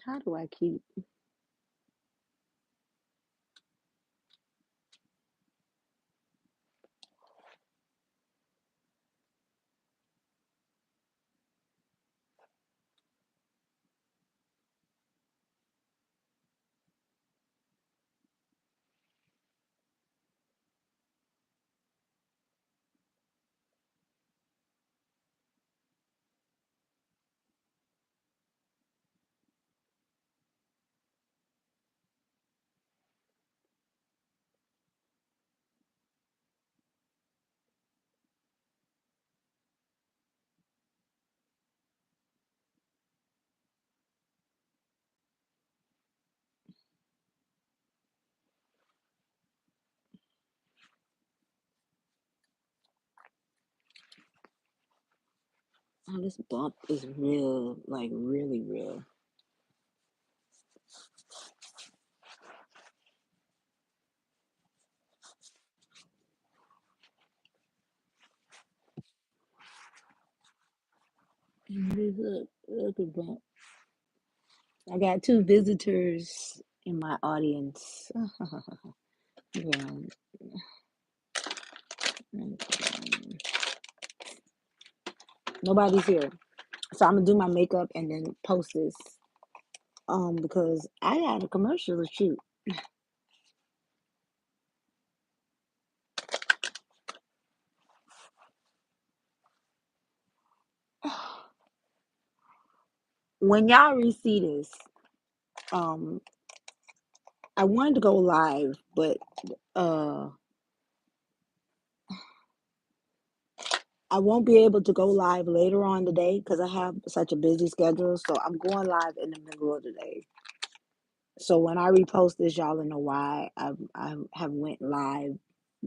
How do I keep? Oh, this bump is real, like really real. Look at bump. I got two visitors in my audience. Yeah. Nobody's here. So I'm gonna do my makeup and then post this. Because I had a commercial to shoot. When y'all receive this, um, I wanted to go live, but uh I won't be able to go live later on today because I have such a busy schedule. So I'm going live in the middle of the day. So when I repost this, y'all will know why I have went live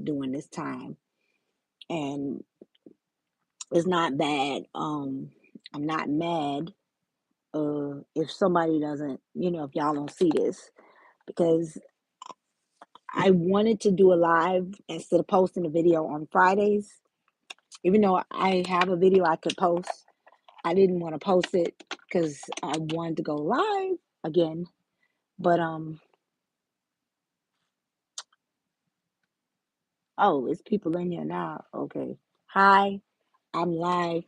during this time, and it's not bad. I'm not mad. If somebody doesn't, if y'all don't see this, because I wanted to do a live instead of posting a video on Fridays. Even though I have a video I could post, I didn't want to post it because I wanted to go live again. But oh, it's people in here now. Okay. Hi, I'm live.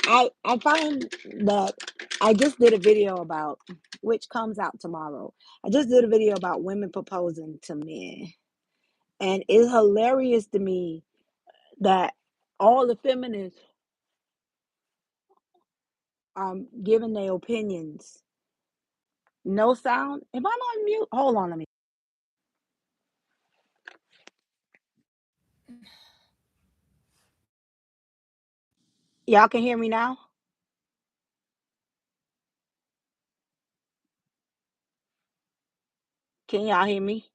I find that I just did a video about, which comes out tomorrow. I just did a video about women proposing to men. And it's hilarious to me that all the feminists are giving their opinions. No sound. If I'm on mute, hold on, let me. Y'all can hear me now? Can y'all hear me?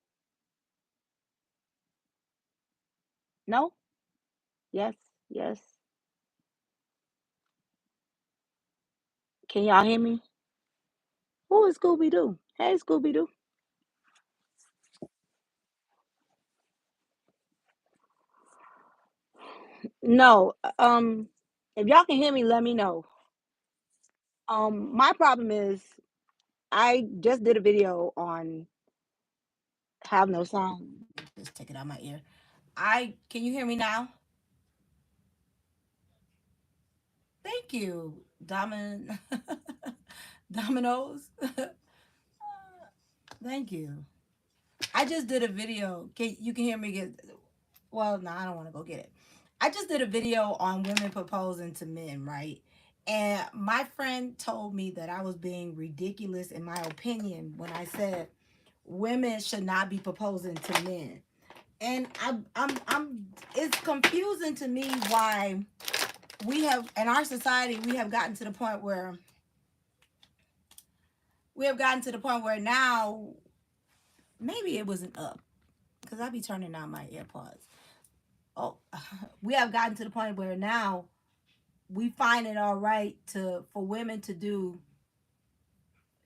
No? Yes? Yes? Can y'all hear me? Who is Scooby Doo? Hey, Scooby Doo. No. If y'all can hear me, let me know. My problem is I just did a video on have no sound. Just take it out my ear. I can you hear me now? Thank you, Dominoes. Thank you. I just did a video. Can you can hear me get? Well, no, I don't want to go get it. I just did a video on women proposing to men, right? And my friend told me that I was being ridiculous in my opinion when I said women should not be proposing to men. And it's confusing to me why we have in our society we have gotten to the point where now maybe it wasn't up because I be turning down my AirPods. Oh, we have gotten to the point where now we find it all right to for women to do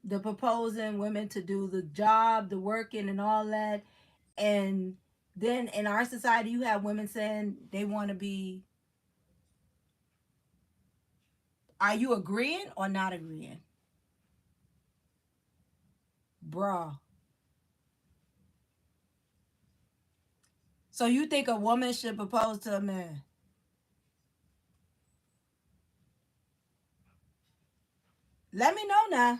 the proposing, women to do the job, the working, and all that. And then in our society, you have women saying they want to be. Are you agreeing or not agreeing? Bruh. So you think a woman should propose to a man? Let me know now.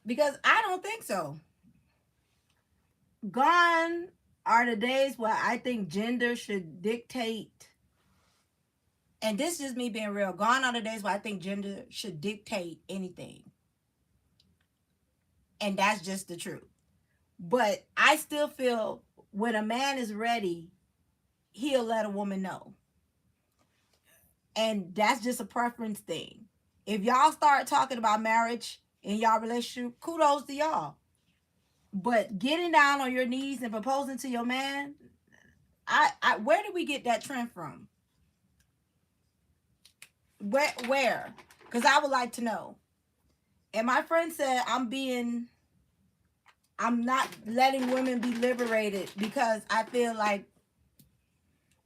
Because I don't think so. Gone are the days where I think gender should dictate, and this is just me being real. Gone are the days where I think gender should dictate anything. And that's just the truth. But I still feel when a man is ready, he'll let a woman know. And that's just a preference thing. If y'all start talking about marriage in y'all relationship, kudos to y'all. But getting down on your knees and proposing to your man, I where did we get that trend from? Where? Because I would like to know. And my friend said I'm not letting women be liberated because I feel like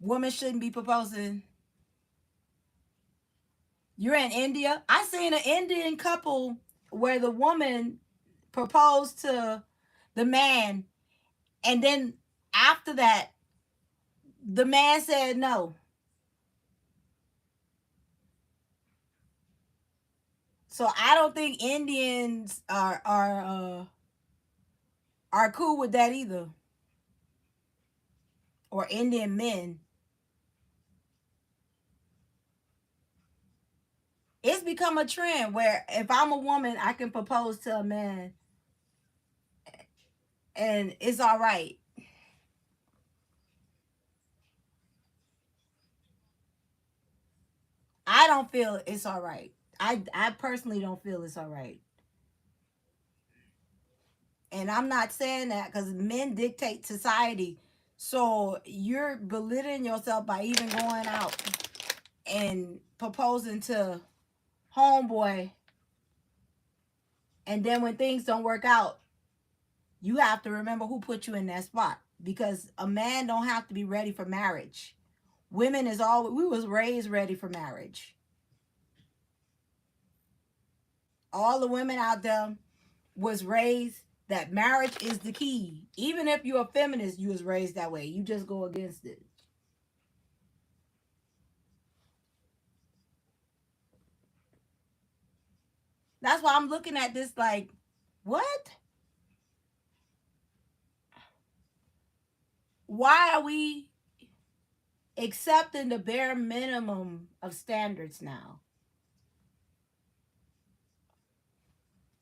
women shouldn't be proposing. You're in India. I seen an Indian couple where the woman proposed to the man, and then after that, the man said no. So I don't think Indians are cool with that either, or Indian men. It's become a trend where if I'm a woman, I can propose to a man, and it's all right. I don't feel it's all right. I personally don't feel it's all right. And I'm not saying that because men dictate society. So you're belittling yourself by even going out and proposing to homeboy. And then when things don't work out, you have to remember who put you in that spot. Because a man don't have to be ready for marriage. Women is all we was raised ready for marriage. All the women out there was raised that marriage is the key. Even if you're a feminist, you was raised that way. You just go against it. That's why I'm looking at this like, what? Why are we accepting the bare minimum of standards now?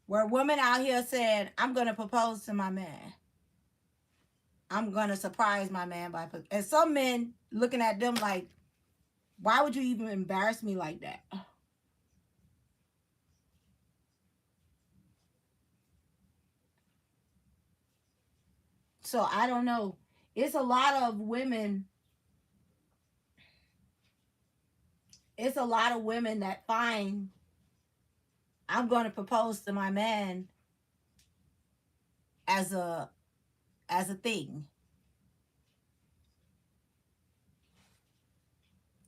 Where women out here saying, I'm going to propose to my man. I'm going to surprise my man by. And some men looking at them like, why would you even embarrass me like that? So I don't know. It's a lot of women. It's a lot of women that find I'm going to propose to my man as a thing.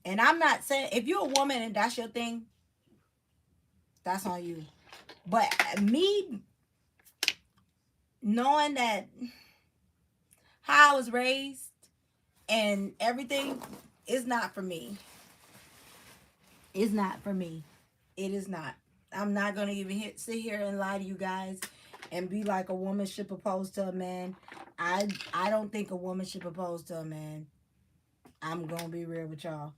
And I'm not saying if you're a woman and that's your thing, that's on you. But me knowing that how I was raised and everything is not for me. It's not for me. It is not. I'm not gonna even sit here and lie to you guys and be like a woman should propose to a man. I don't think a woman should propose to a man. I'm gonna be real with y'all.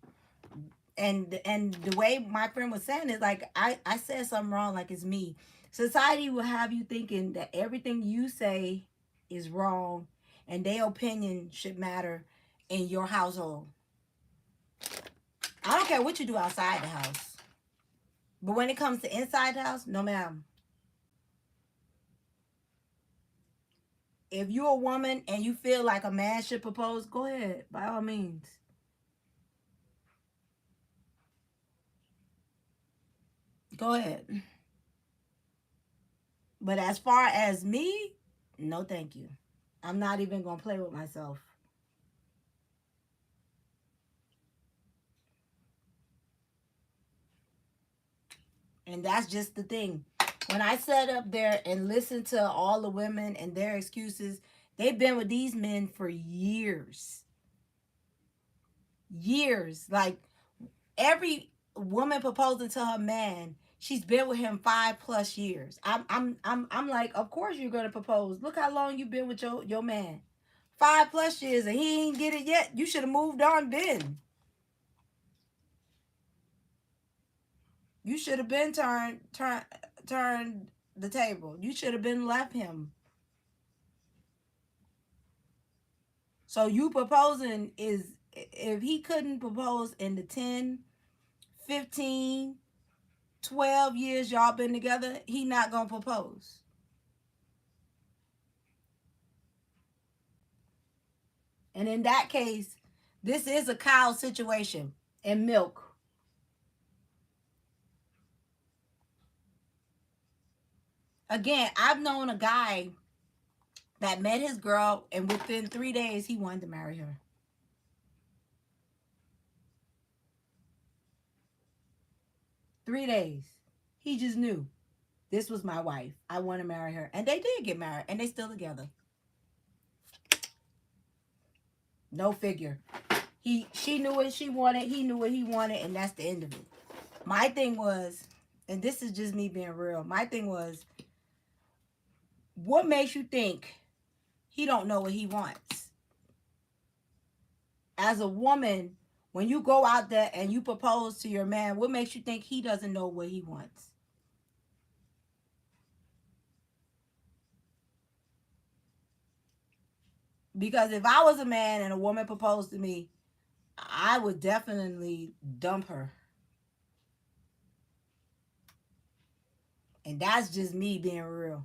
And the way my friend was saying is like I said something wrong, like it's me. Society will have you thinking that everything you say is wrong and their opinion should matter in your household. I don't care what you do outside the house. But when it comes to inside the house, no ma'am. If you're a woman and you feel like a man should propose, go ahead, by all means. Go ahead. But as far as me, no thank you. I'm not even gonna play with myself. And that's just the thing. When I sat up there and listened to all the women and their excuses, they've been with these men for years. Years. Like every woman proposing to her man, she's been with him 5+ years. I'm like, of course you're gonna propose. Look how long you've been with your man. 5+ years and he ain't get it yet. You should have moved on then. You should have been turned the table. You should have been left him. So you proposing is, if he couldn't propose in the 10, 15, 12 years y'all been together, he not gonna propose. And in that case, this is a cow situation and milk. Again, I've known a guy that met his girl and within 3 days he wanted to marry her. 3 days. He just knew this was my wife. I want to marry her. And they did get married and they still together. No figure. She knew what she wanted, he knew what he wanted, and that's the end of it. My thing was, and this is just me being real, my thing was, what makes you think he don't know what he wants? As a woman, when you go out there and you propose to your man, what makes you think he doesn't know what he wants? Because if I was a man and a woman proposed to me, I would definitely dump her. And that's just me being real.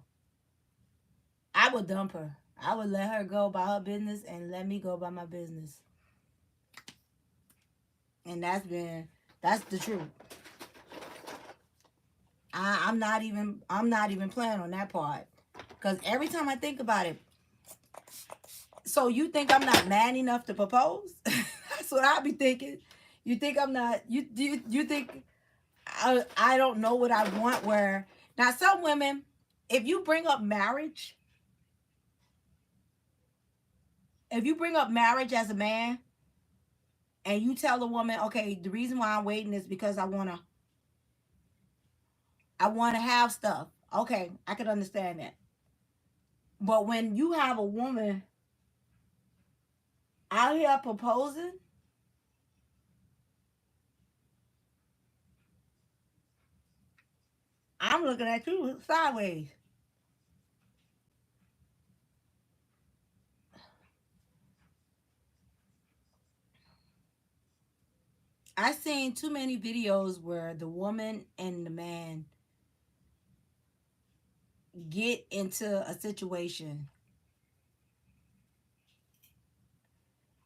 I would dump her. I would let her go by her business and let me go by my business. And that's the truth. I'm not even playing on that part. Cause every time I think about it, so you think I'm not man enough to propose? That's what I be thinking. You think I'm not? You think I don't know what I want? Where now some women, if you bring up marriage, as a man, and you tell the woman, okay, the reason why I'm waiting is because I wanna have stuff. Okay, I can understand that. But when you have a woman out here proposing, I'm looking at you sideways. I've seen too many videos where the woman and the man get into a situation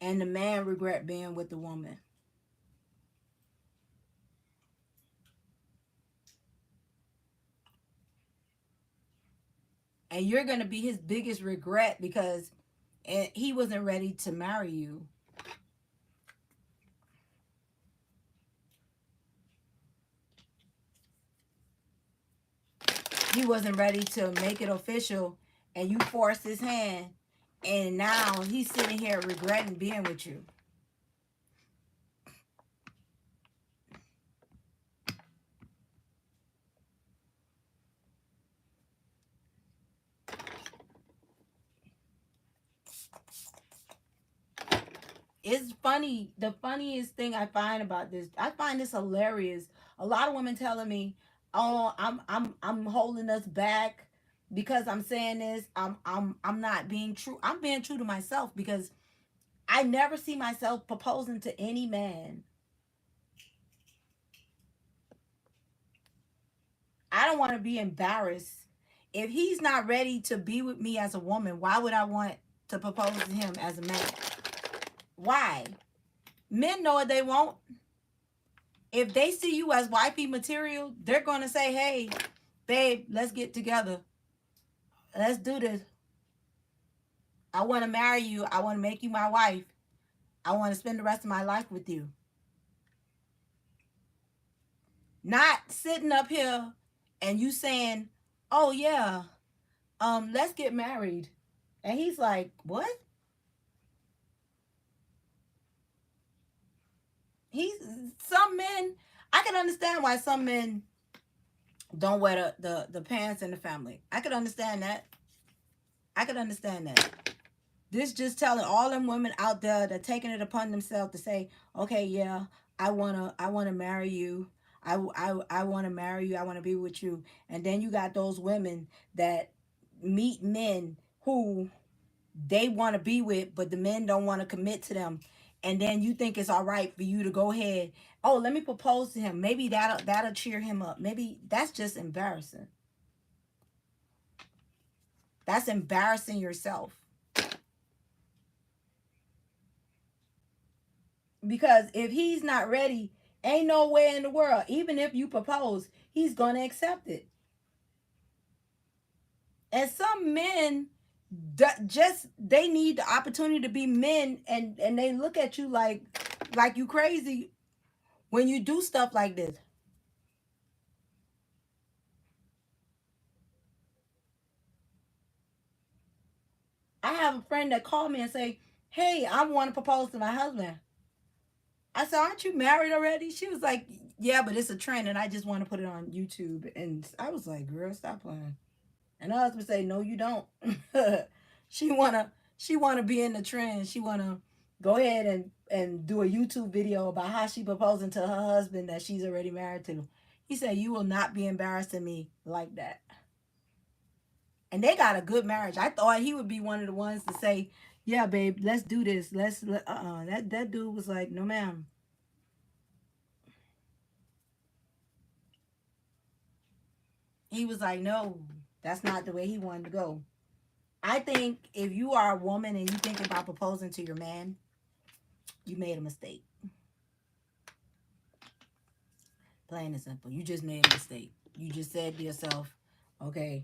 and the man regret being with the woman. And you're going to be his biggest regret because he wasn't ready to marry you. He wasn't ready to make it official and you forced his hand and now he's sitting here regretting being with you. It's funny. The funniest thing I find about this, I find this hilarious. A lot of women telling me, "Oh, I'm holding us back because I'm saying this. I'm not being true. I'm being true to myself because I never see myself proposing to any man. I don't want to be embarrassed. If he's not ready to be with me as a woman, why would I want to propose to him as a man? Why? Men know what they want. If they see you as wifey material, they're going to say, hey, babe, let's get together. Let's do this. I want to marry you. I want to make you my wife. I want to spend the rest of my life with you. Not sitting up here and you saying, "Oh yeah, let's get married." And he's like, "What?" He's some men, I can understand why some men don't wear the pants in the family. I could understand that. I could understand that. This just telling all them women out there that taking it upon themselves to say, okay, yeah, I wanna marry you. I want to marry you. I want to be with you. And then you got those women that meet men who they want to be with, but the men don't want to commit to them. And then you think it's all right for you to go ahead. Oh, let me propose to him. Maybe that'll cheer him up. Maybe that's just embarrassing. That's embarrassing yourself. Because if he's not ready, ain't no way in the world, even if you propose, he's going to accept it. And some men just they need the opportunity to be men, and they look at you like you crazy when you do stuff like this. I have a friend that called me and say, "Hey, I want to propose to my husband." I said, "Aren't you married already?" She was like, "Yeah, but it's a trend and I just want to put it on YouTube." And I was like, "Girl, stop playing." And her husband say, "No, you don't." She wanna be in the trend. She wanna go ahead and do a YouTube video about how she proposing to her husband that she's already married to. He said, "You will not be embarrassing me like that." And they got a good marriage. I thought he would be one of the ones to say, "Yeah, babe, let's do this. Let's." That dude was like, "No, ma'am." He was like, "No, that's not the way he wanted to go." I think if you are a woman and you think about proposing to your man, you made a mistake. Plain and simple. You just made a mistake. You just said to yourself, okay,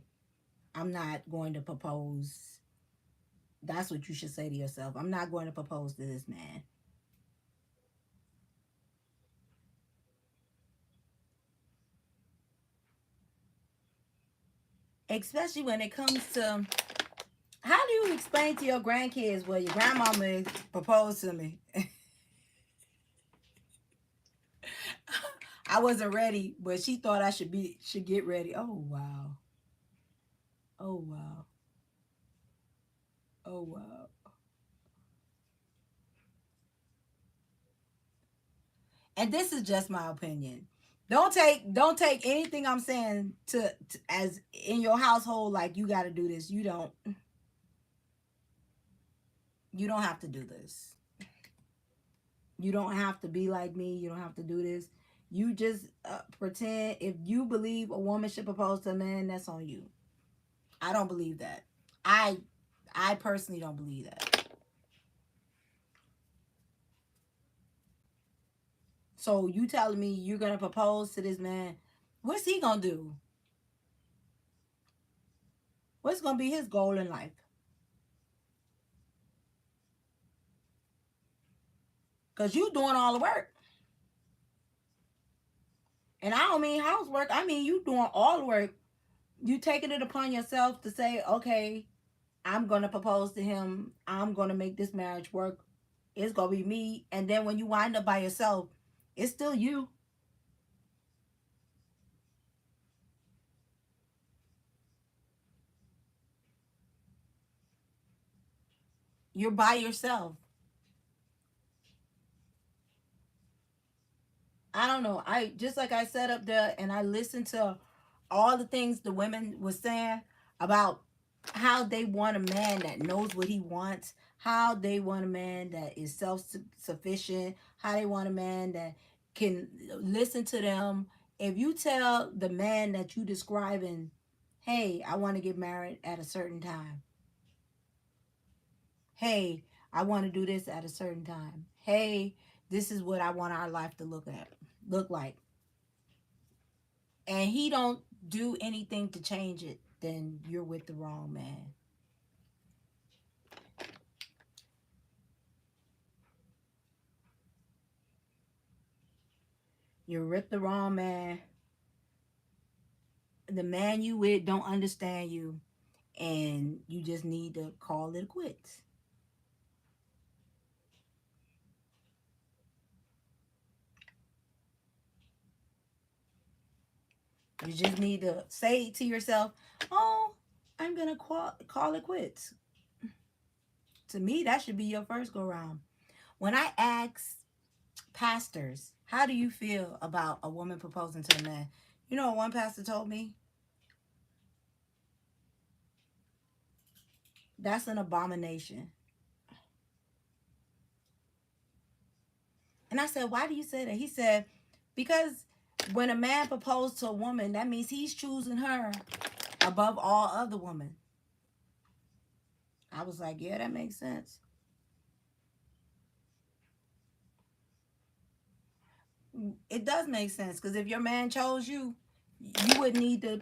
I'm not going to propose. That's what you should say to yourself. I'm not going to propose to this man. Especially when it comes to how do you explain to your grandkids, well, your grandmama proposed to me. I wasn't ready, but she thought I should get ready. Oh wow. Oh wow. Oh wow. And this is just my opinion. Don't take anything I'm saying to as in your household like you got to do this. You don't have to do this. You don't have to be like me. You don't have to do this. You just pretend if you believe a woman should propose to a man, that's on you. I don't believe that. I I personally don't believe that. So you telling me you're gonna propose to this man? What's he gonna do? What's gonna be his goal in life? Cause you doing all the work. And I don't mean housework. I mean you doing all the work. You taking it upon yourself to say, okay, I'm gonna propose to him. I'm gonna make this marriage work. It's gonna be me. And then when you wind up by yourself, it's still you. You're by yourself. I don't know. I just like I said up there and I listened to all the things the women were saying about how they want a man that knows what he wants, how they want a man that is self sufficient, how they want a man that can listen to them. If you tell the man that you describing, hey, I want to get married at a certain time. Hey, I want to do this at a certain time. Hey, this is what I want our life to look like. And he don't do anything to change it, then you're with the wrong man. You're with the wrong man. the man you with don't understand you, and you just need to call it quits. You just need to say to yourself, "Oh, I'm gonna call it quits." To me, that should be your first go round. When I ask pastors, "How do you feel about a woman proposing to a man?" You know what one pastor told me? That's an abomination. And I said, "Why do you say that?" He said, "Because when a man proposed to a woman, that means he's choosing her above all other women." I was like, "Yeah, that makes sense." It does make sense, because if your man chose you, you wouldn't need to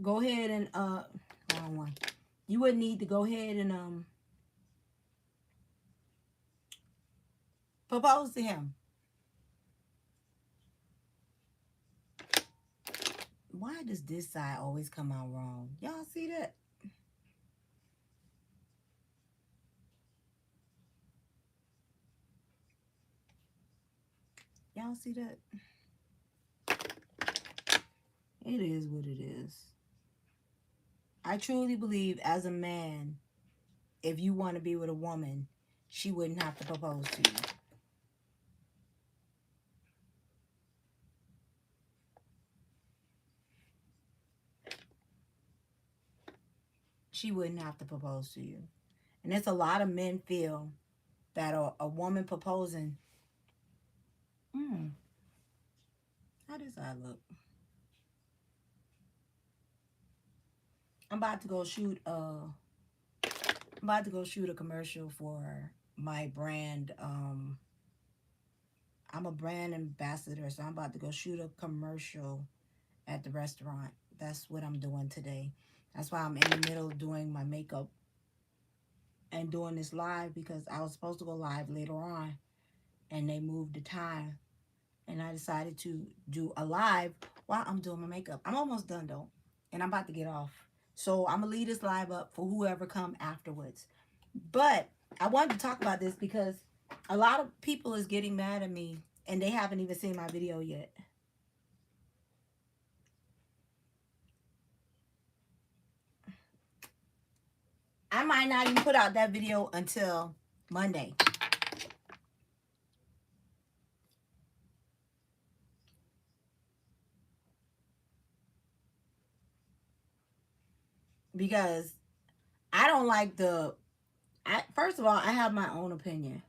go ahead and hold on one. You wouldn't need to go ahead and propose to him. Why does this side always come out wrong? Y'all see that? Y'all see that? It is what it is. I truly believe, as a man, if you want to be with a woman, she wouldn't have to propose to you. She wouldn't have to propose to you. And it's a lot of men feel that a woman proposing, hmm, how does that look? I'm about to go shoot I'm about to go shoot a commercial for my brand. I'm a brand ambassador, so I'm about to go shoot a commercial at the restaurant. That's what I'm doing today. That's why I'm in the middle of doing my makeup and doing this live, because I was supposed to go live later on and they moved the time, and I decided to do a live while I'm doing my makeup. I'm almost done though, and I'm about to get off. So I'm gonna leave this live up for whoever come afterwards. But I wanted to talk about this because a lot of people is getting mad at me and they haven't even seen my video yet. I might not even put out that video until Monday. Because I don't like first of all, I have my own opinion.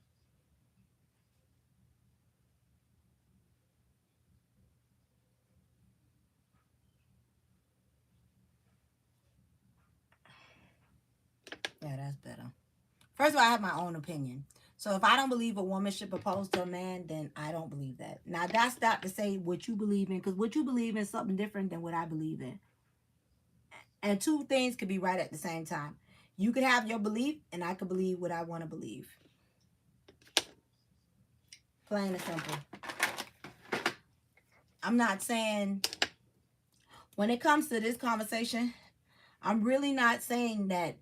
Yeah, that's better. First of all, I have my own opinion. So if I don't believe a woman should propose to a man, then I don't believe that. Now, that's not to say what you believe in, because what you believe in is something different than what I believe in. And two things could be right at the same time. You could have your belief, and I could believe what I want to believe. Plain and simple. I'm not saying, when it comes to this conversation, I'm really not saying that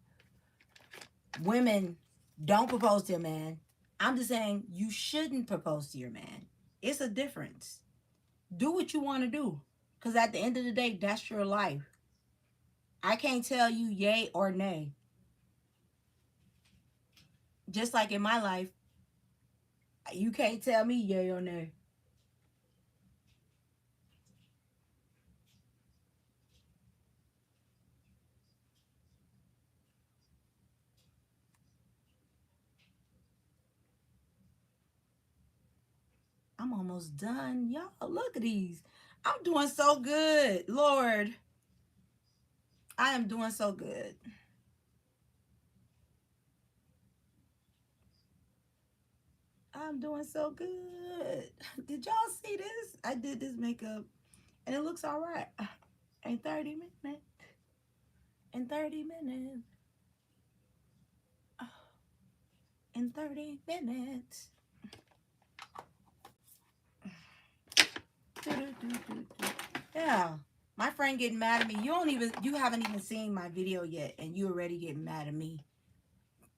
women don't propose to a man. I'm just saying you shouldn't propose to your man. It's a difference. Do what you want to do, because at the end of the day, that's your life. I can't tell you yay or nay. Just like in my life, you can't tell me yay or nay. I'm almost done. Y'all, look at these. I'm doing so good. Lord, I am doing so good. I'm doing so good. Did y'all see this? I did this makeup and it looks all right. In 30 minutes. In 30 minutes. In 30 minutes. Yeah. My friend getting mad at me. You haven't even seen my video yet, and you already getting mad at me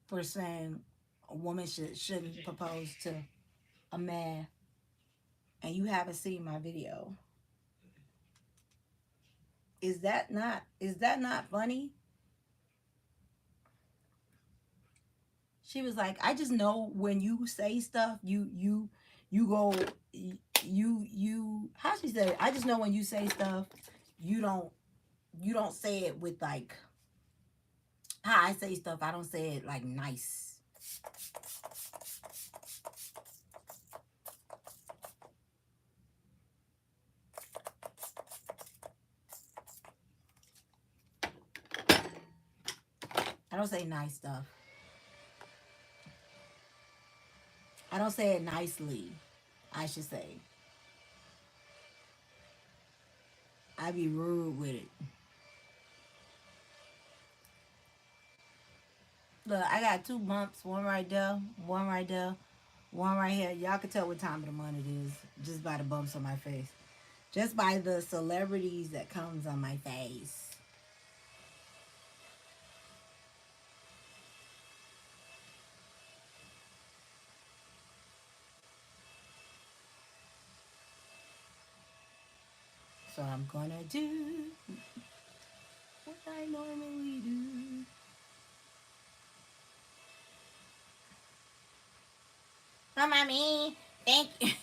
for saying a woman shouldn't propose to a man, and you haven't seen my video. Is that not funny? She was like, I just know when you say stuff, you go you how she said it? I just know when you say stuff, you don't say it with like how I say stuff. I don't say it like nice. I don't say nice stuff. I don't say it nicely. I should say. I be rude with it. Look, I got two bumps, one right there, one right there, one right here. Y'all can tell what time of the month it is just by the bumps on my face. Just by the celebrities that comes on my face. So I'm gonna do what I normally do. Oh, mommy, thank you.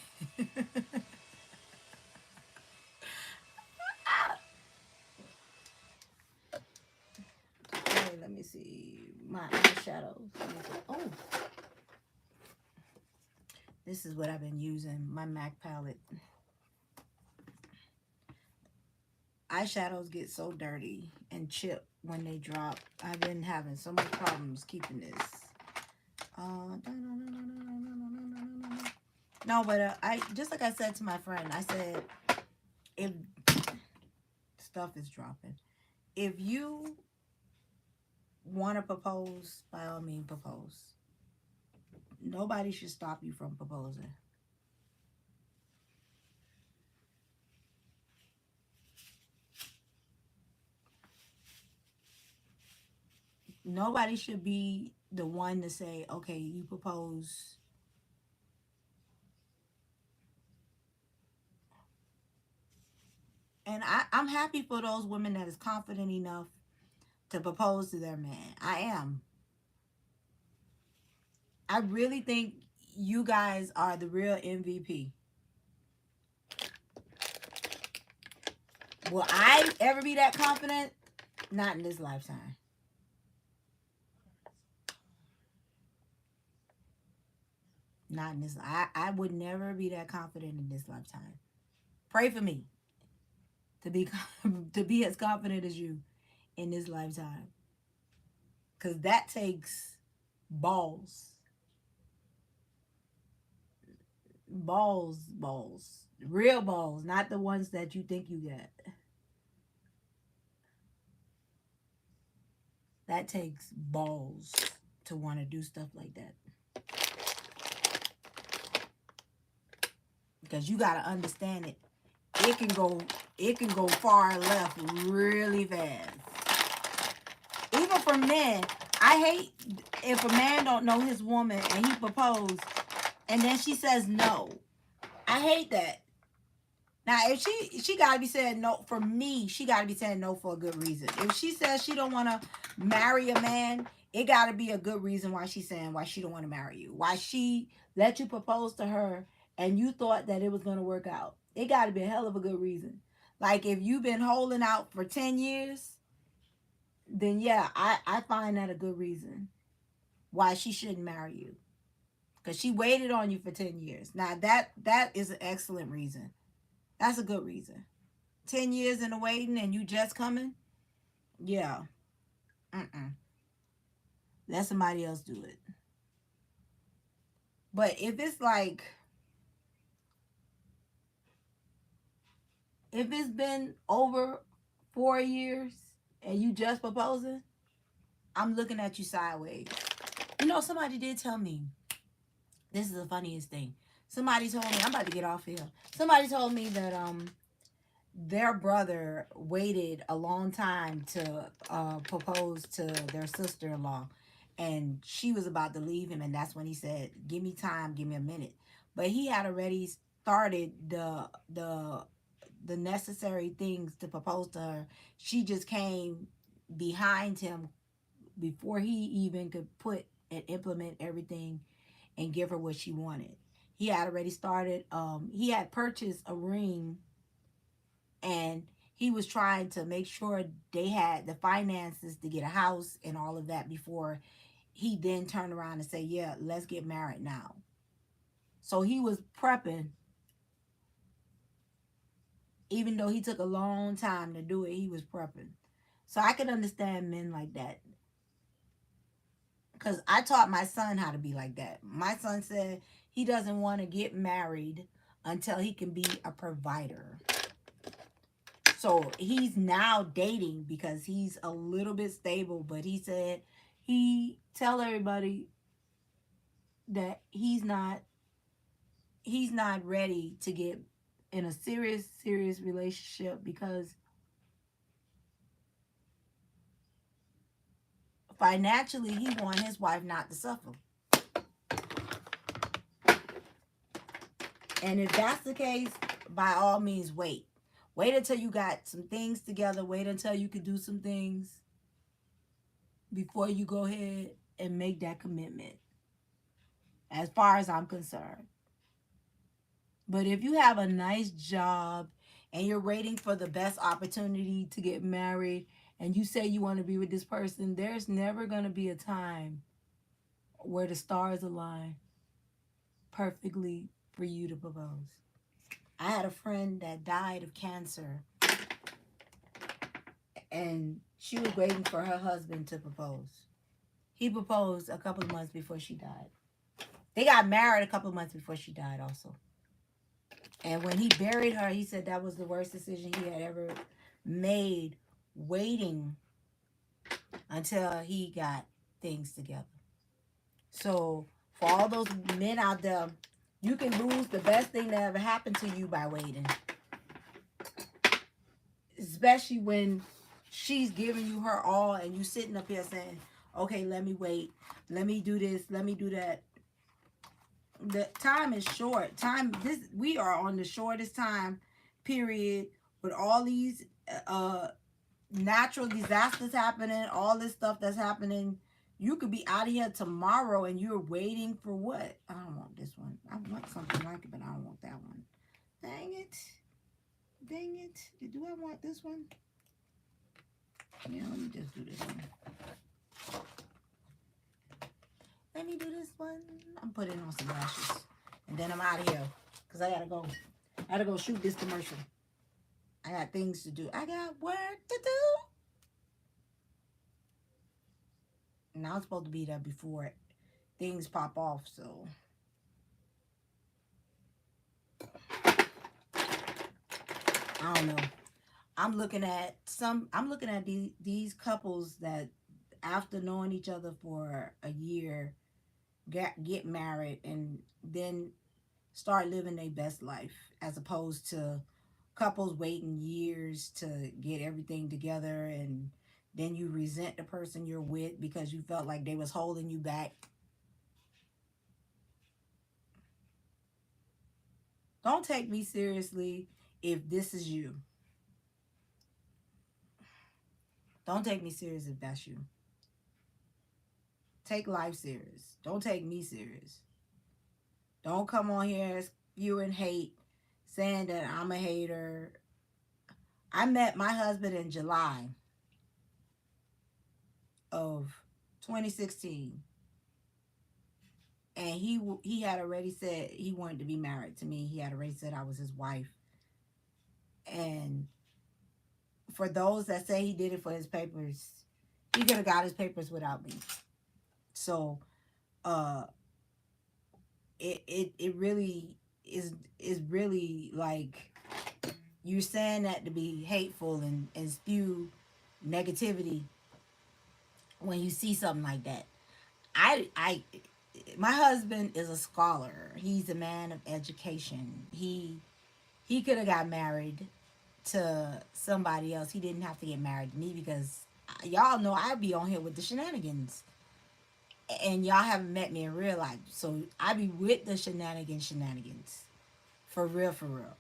Okay, let me see my eyeshadows. Oh, this is what I've been using. My MAC palette. Eyeshadows get so dirty and chip when they drop. I've been having so many problems keeping this. No, but I just like I said to my friend, I said if stuff is dropping, if you want to propose, by all means propose. Nobody should stop you from proposing. Nobody should be the one to say, okay, you propose. And I'm happy for those women that is confident enough to propose to their man. I am. I really think you guys are the real MVP. Will I ever be that confident? Not in this lifetime. Not in this. I would never be that confident in this lifetime. Pray for me to be to be as confident as you in this lifetime, because that takes balls, balls, real balls, not the ones that you think you get. That takes balls to want to do stuff like that, because you got to understand it. It can go far left really fast. Even for men, I hate if a man don't know his woman and he propose and then she says no. I hate that. Now, if she got to be saying no, for me, she got to be saying no for a good reason. If she says she don't want to marry a man, it got to be a good reason why she's saying why she don't want to marry you. Why she let you propose to her and you thought that it was going to work out. It got to be a hell of a good reason. Like if you've been holding out for 10 years, then yeah, I find that a good reason why she shouldn't marry you. Because she waited on you for 10 years. Now that is an excellent reason. That's a good reason. 10 years in the waiting and you just coming? Yeah. Mm-mm. Let somebody else do it. But if it's like, if it's been over 4 years and you just proposing, I'm looking at you sideways. You know, somebody did tell me, this is the funniest thing. Somebody told me, I'm about to get off here. Somebody told me that their brother waited a long time to propose to their sister-in-law, and she was about to leave him, and that's when he said, give me time, give me a minute. But he had already started the necessary things to propose to her. She just came behind him before he even could put and implement everything and give her what she wanted. He had already started, he had purchased a ring, and he was trying to make sure they had the finances to get a house and all of that before he then turned around and said, yeah, let's get married now. So he was prepping. Even though he took a long time to do it, he was prepping. So I can understand men like that, because I taught my son how to be like that. My son said he doesn't want to get married until he can be a provider. So he's now dating because he's a little bit stable, but he said he tell everybody that he's not ready to get in a serious relationship because financially he want his wife not to suffer. And if that's the case, by all means, wait. Wait until you got some things together. Wait until you can do some things before you go ahead and make that commitment, as far as I'm concerned. But if you have a nice job and you're waiting for the best opportunity to get married and you say you want to be with this person, there's never going to be a time where the stars align perfectly for you to propose. I had a friend that died of cancer, and she was waiting for her husband to propose. He proposed a couple of months before she died. They got married a couple of months before she died also. And when he buried her, he said that was the worst decision he had ever made, waiting until he got things together. So for all those men out there, you can lose the best thing that ever happened to you by waiting. Especially when she's giving you her all and you sitting up here saying, okay, let me wait, let me do this, let me do that. The time is short. We are on the shortest time period with all these uh natural disasters happening, all this stuff that's happening. You could be out of here tomorrow and you're waiting for what? I don't want this one. I want something like it, but I don't want that one. Dang it. Dang it. Do I want this one? Yeah, let me just do this one. Let me do this one. I'm putting on some lashes. And then I'm out of here. Because I gotta go. I gotta go shoot this commercial. I got things to do. I got work to do. And I was supposed to be there before things pop off, so I don't know. I'm looking at these couples that after knowing each other for a year get married and then start living their best life, as opposed to couples waiting years to get everything together, and then you resent the person you're with because you felt like they was holding you back. Don't take me seriously if this is you. Don't take me serious if that's you. Take life serious. Don't take me serious. Don't come on here spewing hate, saying that I'm a hater. I met my husband in July of 2016, and he had already said he wanted to be married to me. He had already said I was his wife. And for those that say he did it for his papers, he could have got his papers without me. So uh it really is really like you're saying that to be hateful and spew negativity when you see something like that. I my husband is a scholar. He's a man of education. He could have got married to somebody else. He didn't have to get married to me because y'all know I'd be on here with the shenanigans. And y'all haven't met me in real life. So I be with the shenanigans. For real, for real.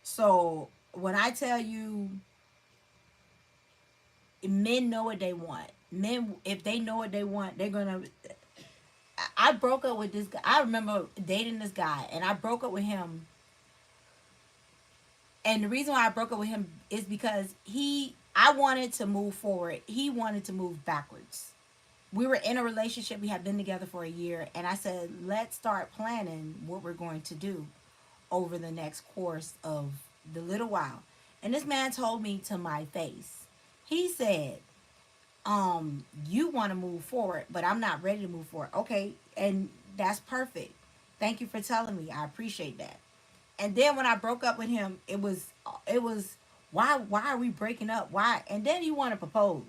So when I tell you men know what they want. Men, if they know what they want, they're gonna. I broke up with this guy. I remember dating this guy, and I broke up with him. And the reason why I broke up with him is because I wanted to move forward. He wanted to move backwards. We were in a relationship. We had been together for a year, and I said, let's start planning what we're going to do over the next course of the little while. And this man told me to my face. He said, you want to move forward, but I'm not ready to move forward. Okay, and that's perfect. Thank you for telling me. I appreciate that. And then when I broke up with him, it was why are we breaking up? Why? And then you want to propose.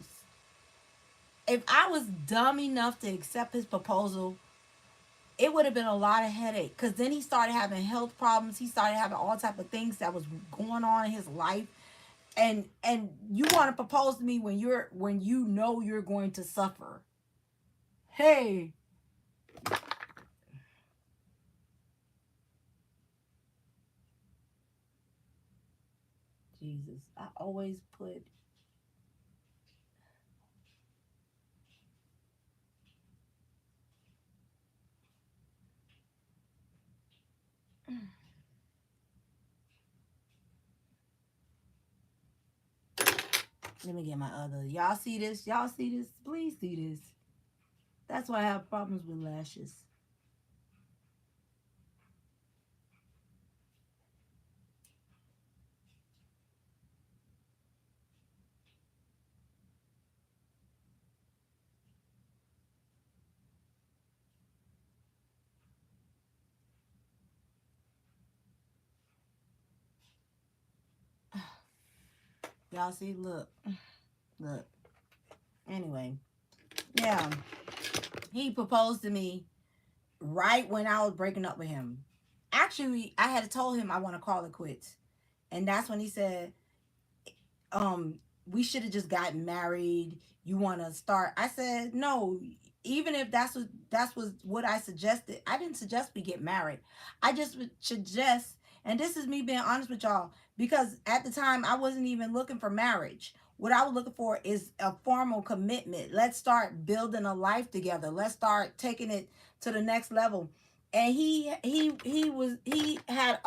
If I was dumb enough to accept his proposal, it would have been a lot of headache. Cause then he started having health problems. He started having all type of things that was going on in his life. And you want to propose to me when you know you're going to suffer. Hey, Jesus, I always put. Let me get my other. Y'all see this? Y'all see this? Please see this. That's why I have problems with lashes. Y'all see? Look, look. Anyway, yeah, he proposed to me right when I was breaking up with him. Actually, I had told him I want to call it quits, and that's when he said, um we should have just gotten married. You want to start? I said no. Even if that's what I suggested, I didn't suggest we get married. I just would suggest, and this is me being honest with y'all, because at the time I wasn't even looking for marriage. What I was looking for is a formal commitment. Let's start building a life together. Let's start taking it to the next level. And he had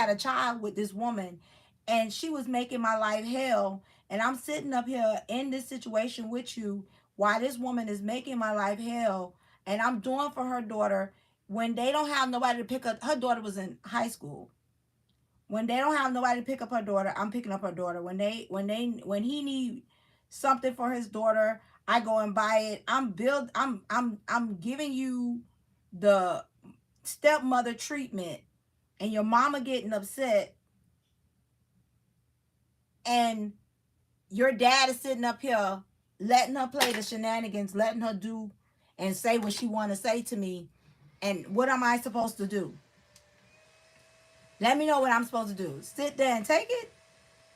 a child with this woman, and she was making my life hell. And I'm sitting up here in this situation with you while this woman is making my life hell, and I'm doing for her daughter when they don't have nobody to pick up. Her daughter was in high school. When they don't have nobody to pick up her daughter, I'm picking up her daughter. When he need something for his daughter, I go and buy it. I'm giving you the stepmother treatment, and your mama getting upset, and your dad is sitting up here letting her play the shenanigans, letting her do and say what she want to say to me. And what am I supposed to do? Let me know what I'm supposed to do. Sit there and take it?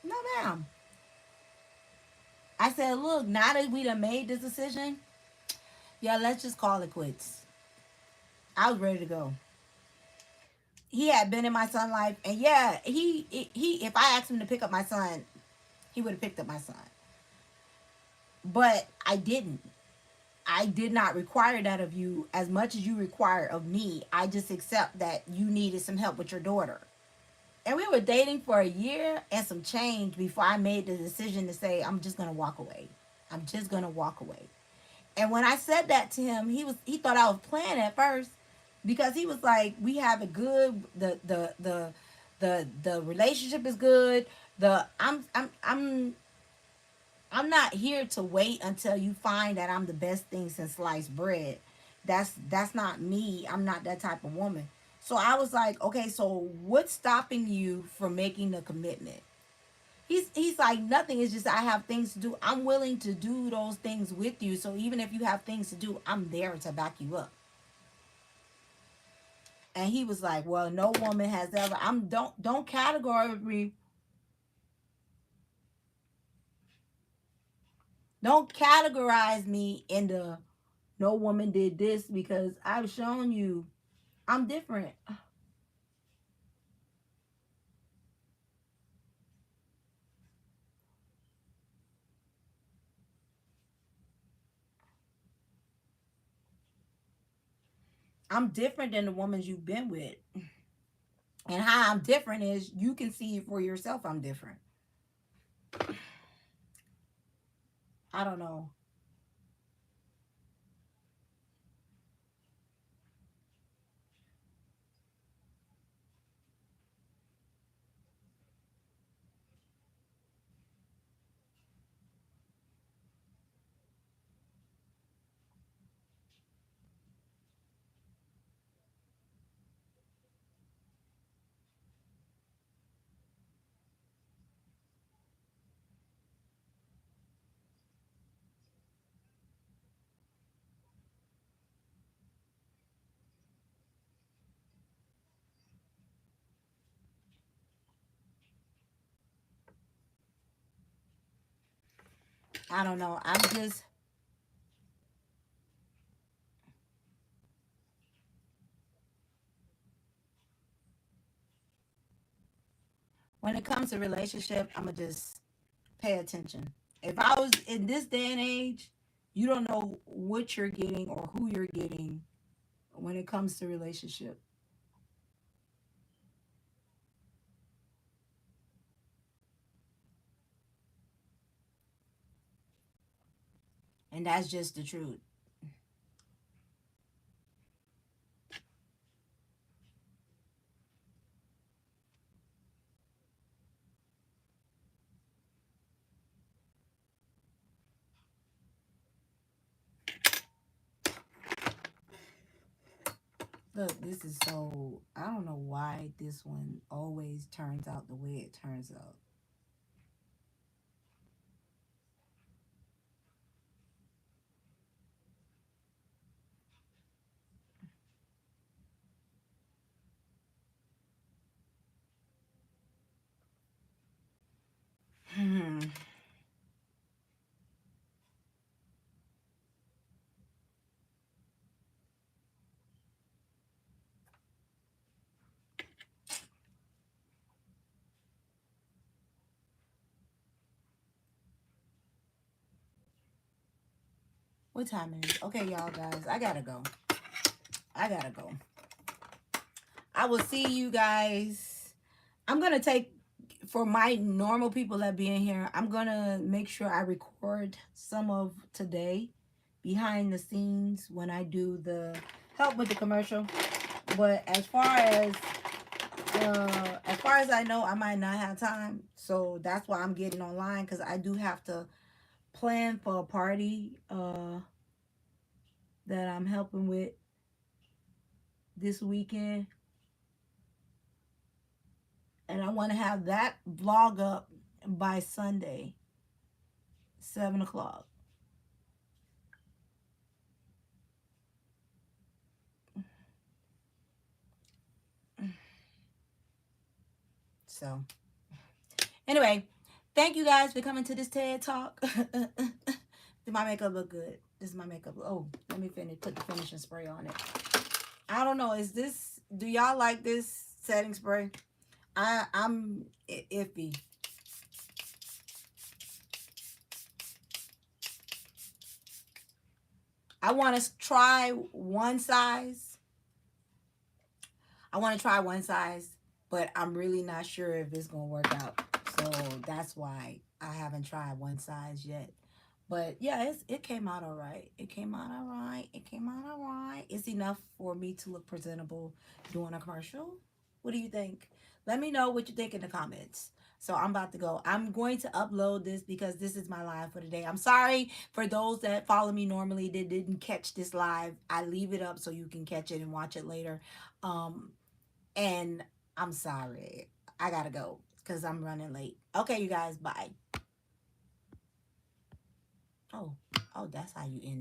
No, ma'am. I said, look, now that we done made this decision, yeah, let's just call it quits. I was ready to go. He had been in my son's life, and yeah, he if I asked him to pick up my son, he would have picked up my son. But I didn't. I did not require that of you as much as you require of me. I just accept that you needed some help with your daughter. And we were dating for a year and some change before I made the decision to say, I'm just going to walk away. I'm just going to walk away. And when I said that to him, he thought I was playing at first, because he was like, we have a good, the relationship is good. I'm not here to wait until you find that I'm the best thing since sliced bread. That's not me. I'm not that type of woman. So I was like, okay, so what's stopping you from making the commitment? He's like, nothing. It's just I have things to do. I'm willing to do those things with you. So even if you have things to do, I'm there to back you up. And he was like, well, no woman has ever. Don't categorize me. Don't categorize me into no woman did this, because I've shown you I'm different. I'm different than the women you've been with. And how I'm different is you can see for yourself I'm different. I don't know. I don't know. I'm just, when it comes to relationship, I'm going to just pay attention. If I was in this day and age, you don't know what you're getting or who you're getting when it comes to relationship. And that's just the truth. Look, this is so, I don't know why this one always turns out the way it turns out. Hmm. What time is it? Okay, y'all guys, I gotta go. I gotta go. I will see you guys. I'm gonna take, for my normal people that be in here, I'm gonna make sure I record some of today behind the scenes when I do the help with the commercial. But as far as I know, I might not have time. So that's why I'm getting online, because I do have to plan for a party that I'm helping with this weekend. And I want to have that vlog up by Sunday, 7 o'clock. So anyway, thank you guys for coming to this TED Talk. Did my makeup look good? This is my makeup. Oh, let me put the finishing spray on it. I don't know. Do y'all like this setting spray? I'm iffy. I want to try one size. I want to try one size, but I'm really not sure if it's going to work out. So that's why I haven't tried one size yet. But yeah, it came out all right. It came out all right. It came out all right. It's enough for me to look presentable doing a commercial. What do you think? Let me know what you think in the comments. So I'm about to go. I'm going to upload this because this is my live for today. I'm sorry for those that follow me normally that didn't catch this live. I leave it up so you can catch it and watch it later. And I'm sorry. I gotta go because I'm running late. Okay, you guys, bye. Oh, that's how you end.